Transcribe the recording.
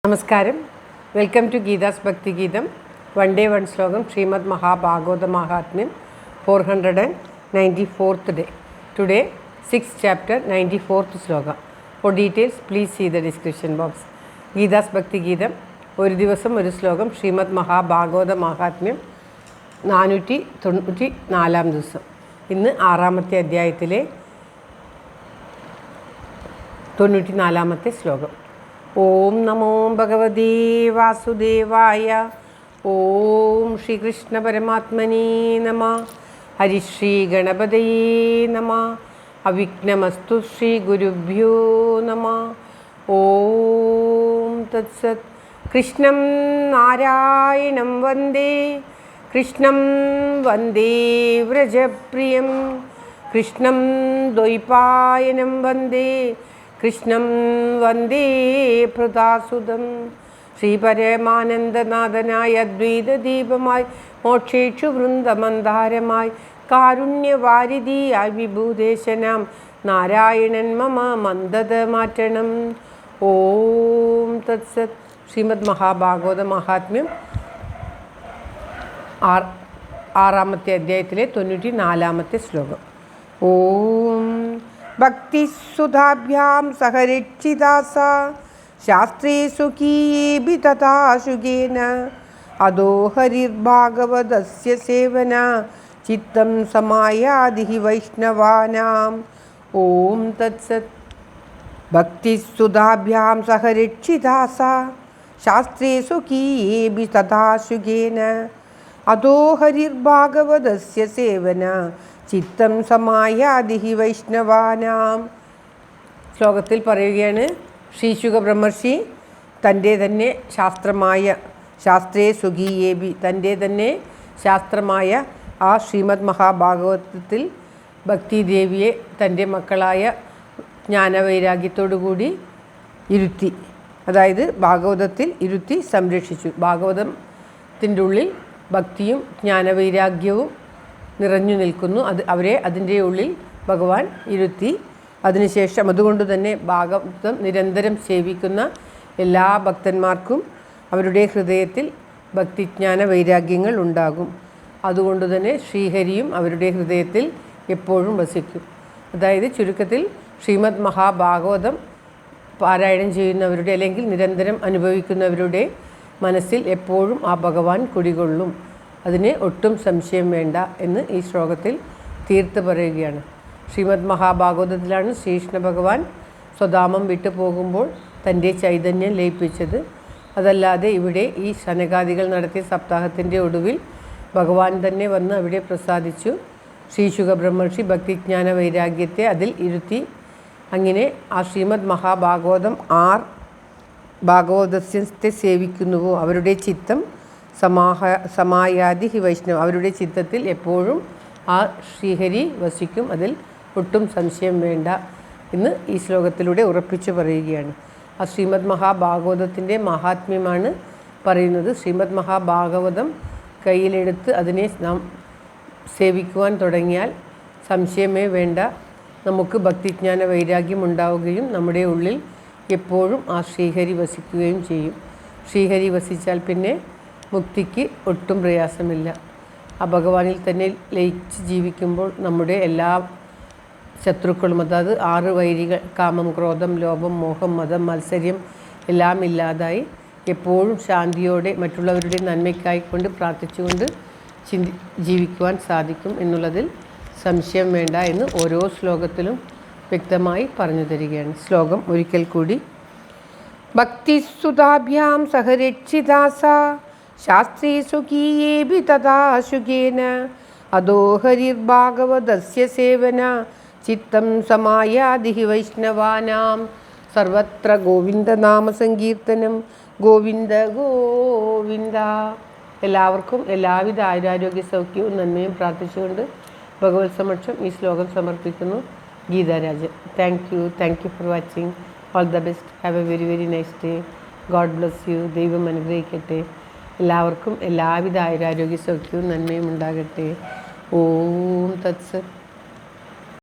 നമസ്കാരം. Welcome to Geetha's ഭക്തി ഗീതം. വൺ ഡേ വൺ ശ്ലോകം. ശ്രീമദ് മഹാഭാഗവത മഹാത്മ്യം 494th day. Today 6th chapter 94th ശ്ലോകം. For details please see the description box. Geetha's ഭക്തി ഗീതം ഒരു ദിവസം ഒരു ശ്ലോകം. ശ്രീമദ് മഹാഭാഗവത മഹാത്മ്യം 494 ദിവസം. ഇന്ന് 6ാമത്തെ അധ്യായത്തിലെ 94ാമത്തെ ശ്ലോകം. ഓം നമോ ഭഗവതേ വാസുദേവായ. ഓം ശ്രീകൃഷ്ണ പരമാത്മനേ നമ. ഹരിശ്രീ ഗണപതയേ നമ. അവിഘ്നമസ്തു ശ്രീ ഗുരുഭ്യോ നമ. ഓം തത്സത്. കൃഷ്ണം നാരായണം വന്ദേ. കൃഷ്ണം വന്ദേ വ്രജപ്രിയം. കൃഷ്ണം ദ്വൈപായനം വന്ദേ. കൃഷ്ണം വന്ദേ പ്രദാസുതം. ശ്രീപരമാനന്ദനാഥനായ അദ്വൈതദീപമായി മോക്ഷേക്ഷു വൃന്ദമന്ദാരമായി കാരുണ്യവാരിധിയായി വിഭൂദേശനാം നാരായണൻ മമ മന്ദത മാറ്റണം. ഓം തത്സത്. ശ്രീമദ് മഹാഭാഗവത മഹാത്മ്യം 6ാമത്തെ അധ്യായത്തിലെ 94ാമത്തെ ശ്ലോകം. ഓം ഭക്തിസുധാഭ്യാം സഹരക്ഷിതാസ ശാസ്ത്രേ സ്വകീയേഭി തഥാ ശുഗേന അദോ ഹരിർഭാഗവതസ്യ സേവന ചിത്തം സമായാതി വൈഷ്ണവാനാം. ഓം തത്സത്. ഭക്തിസുധാഭ്യാം സഹരക്ഷിതാസ ശാസ്ത്രേ സ്വകീയേഭി തഥാ ശുഗേന അദോ ഹരിർഭാഗവതസ്യ സേവന ചിത്തം സമായാതി വൈഷ്ണവാനാം. ശ്ലോകത്തിൽ പറയുകയാണ്, ശ്രീശുക ബ്രഹ്മർഷി തൻ്റെ തന്നെ ശാസ്ത്രേ സ്വകീയേബി തൻ്റെ തന്നെ ശാസ്ത്രമായ ആ ശ്രീമദ് മഹാഭാഗവതത്തിൽ ഭക്തിദേവിയെ തൻ്റെ മക്കളായ ജ്ഞാനവൈരാഗ്യത്തോടുകൂടി ഇരുത്തി, അതായത് ഭാഗവതത്തിൽ ഇരുത്തി സംരക്ഷിച്ചു. ഭാഗവതത്തിൻ്റെ ഉള്ളിൽ ഭക്തിയും ജ്ഞാനവൈരാഗ്യവും നിറഞ്ഞു നിൽക്കുന്നു. അവരെ അതിൻ്റെ ഉള്ളിൽ ഭഗവാൻ ഇരുത്തി. അതിനുശേഷം അതുകൊണ്ട് തന്നെ ഭാഗവതം നിരന്തരം സേവിക്കുന്ന എല്ലാ ഭക്തന്മാർക്കും അവരുടെ ഹൃദയത്തിൽ ഭക്തിജ്ഞാന വൈരാഗ്യങ്ങൾ ഉണ്ടാകും. അതുകൊണ്ട് തന്നെ ശ്രീഹരിയും അവരുടെ ഹൃദയത്തിൽ എപ്പോഴും വസിക്കും. അതായത് ചുരുക്കത്തിൽ ശ്രീമദ് മഹാഭാഗവതം പാരായണം ചെയ്യുന്നവരുടെ അല്ലെങ്കിൽ നിരന്തരം അനുഭവിക്കുന്നവരുടെ മനസ്സിൽ എപ്പോഴും ആ ഭഗവാൻ കുടികൊള്ളും. അതിന് ഒട്ടും സംശയം വേണ്ട എന്ന് ഈ ശ്ലോകത്തിൽ തീർത്ത് പറയുകയാണ്. ശ്രീമദ് മഹാഭാഗവതത്തിലാണ് ശ്രീകൃഷ്ണ ഭഗവാൻ സ്വധാമം വിട്ടു പോകുമ്പോൾ തൻ്റെ ചൈതന്യം ലയിപ്പിച്ചത്. അതല്ലാതെ ഇവിടെ ഈ ശനകാദികൾ നടത്തിയ സപ്താഹത്തിൻ്റെ ഒടുവിൽ ഭഗവാൻ തന്നെ വന്ന് അവിടെ പ്രസാദിച്ചു. ശ്രീശുക ബ്രഹ്മർഷി ഭക്തിജ്ഞാന വൈരാഗ്യത്തെ അതിൽ ഇരുത്തി. അങ്ങനെ ആ ശ്രീമദ് മഹാഭാഗവതം ഭാഗവതത്തെ സേവിക്കുന്നുവോ അവരുടെ ചിത്തം സമായാതി വൈഷ്ണവ അവരുടെ ചിത്തത്തിൽ എപ്പോഴും ആ ശ്രീഹരി വസിക്കും. അതിൽ ഒട്ടും സംശയം വേണ്ട എന്ന് ഈ ശ്ലോകത്തിലൂടെ ഉറപ്പിച്ചു പറയുകയാണ്. ആ ശ്രീമദ് മഹാഭാഗവതത്തിൻ്റെ മഹാത്മ്യമാണ് പറയുന്നത്. ശ്രീമദ് മഹാഭാഗവതം കയ്യിലെടുത്ത് അതിനെ നാം സേവിക്കുവാൻ തുടങ്ങിയാൽ സംശയമേ വേണ്ട, നമുക്ക് ഭക്തിജ്ഞാന വൈരാഗ്യം ഉണ്ടാവുകയും നമ്മുടെ ഉള്ളിൽ എപ്പോഴും ആ ശ്രീഹരി വസിക്കുകയും ചെയ്യും. ശ്രീഹരി വസിച്ചാൽ പിന്നെ മുക്തിക്ക് ഒട്ടും പ്രയാസമില്ല. ആ ഭഗവാനിൽ തന്നെ ലയിച്ച് ജീവിക്കുമ്പോൾ നമ്മുടെ എല്ലാ ശത്രുക്കളും, അതായത് 6 വൈരികൾ, കാമം, ക്രോധം, ലോഭം, മോഹം, മതം, മത്സര്യം എല്ലാം ഇല്ലാതായി എപ്പോഴും ശാന്തിയോടെ മറ്റുള്ളവരുടെ നന്മയ്ക്കായിക്കൊണ്ട് പ്രാർത്ഥിച്ചുകൊണ്ട് ജീവിക്കുവാൻ സാധിക്കും എന്നുള്ളതിൽ സംശയം വേണ്ട എന്ന് ഓരോ ശ്ലോകത്തിലും വ്യക്തമായി പറഞ്ഞു തരികയാണ്. ശ്ലോകം ഒരിക്കൽ കൂടി. ഭക്തിസുധാഭ്യാം സഹരക്ഷിതാസ ശാസ്ത്രേ സ്വകീയേഭി തഥാ ശുഗേന അദോ ഹരിർഭാഗവതസ്യ സേവന ചിത്തം സമായാതി വൈഷ്ണവാനാം. സർവത്ര ഗോവിന്ദനാമ സങ്കീർത്തനം. ഗോവിന്ദ ഗോവിന്ദ. എല്ലാവർക്കും എല്ലാവിധ ആയുരാരോഗ്യ സൗഖ്യവും നന്മയും പ്രാർത്ഥിച്ചുകൊണ്ട് ഭഗവത് സമക്ഷം ഈ ശ്ലോകം സമർപ്പിക്കുന്നു. Geetha Rajan. Thank you for watching. All the best. Have A very very nice day. God bless you. ദൈവം അനുഗ്രഹിക്കട്ടെ. എല്ലാവർക്കും എല്ലാവിധ ആയുരാരോഗ്യ സൗഖ്യവും നന്മയും ഉണ്ടാകട്ടെ. ഓം തത്സത്.